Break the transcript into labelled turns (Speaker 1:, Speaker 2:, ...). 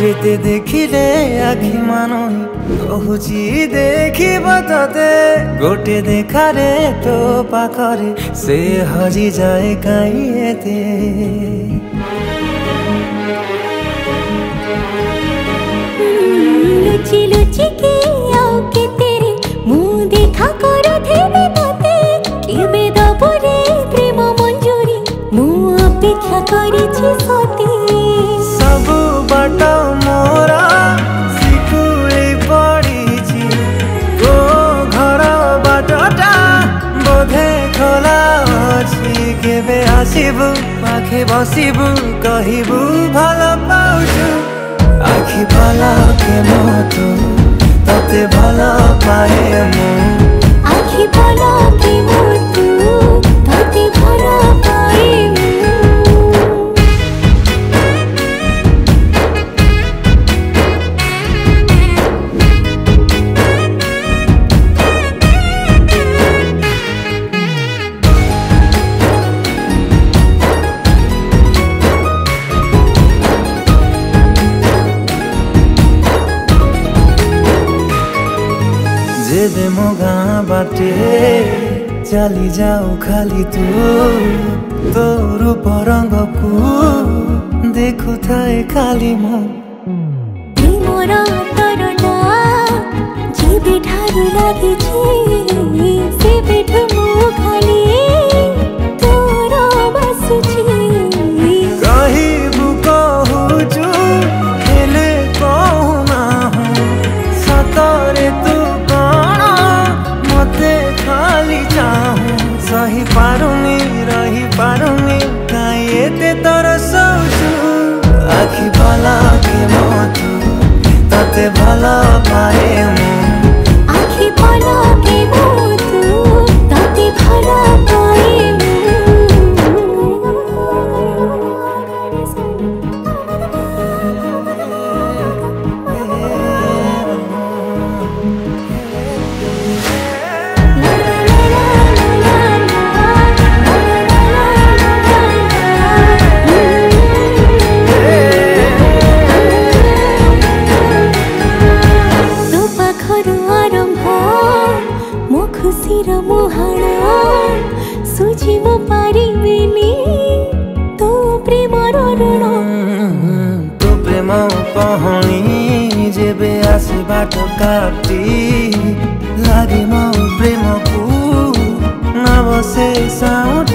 Speaker 1: जेते देखिले आखि मानुनी कहूची देखिब तते गोटे देखारे तो पाखरे से हजी जाए काई एते
Speaker 2: लुची लुची के आओ के तेरे मुँह देखा करो थे तते केबे दबरे प्रेम मंजूरी मुँह अपेक्षा करिछि सते
Speaker 1: सब बाट मोरा सिकुली पड़ीछि तो घर बाटटा बोधे खोला अछि केबे आसिबु पाखे बसिबु कहिबु भल पाउछु आखि पलके मोतु तते भल पाए मु
Speaker 2: आखि पलके मोतु तते भल पाए मु
Speaker 1: जेबे मो गाँ बाटे चली जाऊ खाली तू तो रूप रंग को देखु थाए खाली मो
Speaker 2: मोर तरटा जेबे ठारू लागिछि सेबे ठुमु खाली तोर बसुछि
Speaker 1: कहिबु कहूचु हेले कहूना हूँ सतरे तू कौन मते खाली चाहूँ सही पारुनी रही पारुनी काई एते तरसौचु आखि पलके मोतु तते भल पाए मु
Speaker 2: आखि पलके मोतु तते भल पाए मु खुशीर मुहाड़ा सुझी मो पारिबिनी तो प्रेमर ऋण
Speaker 1: तो प्रेम कहानी जेबे आसे बाट काटी लागे मो प्रेम को न बसे साउट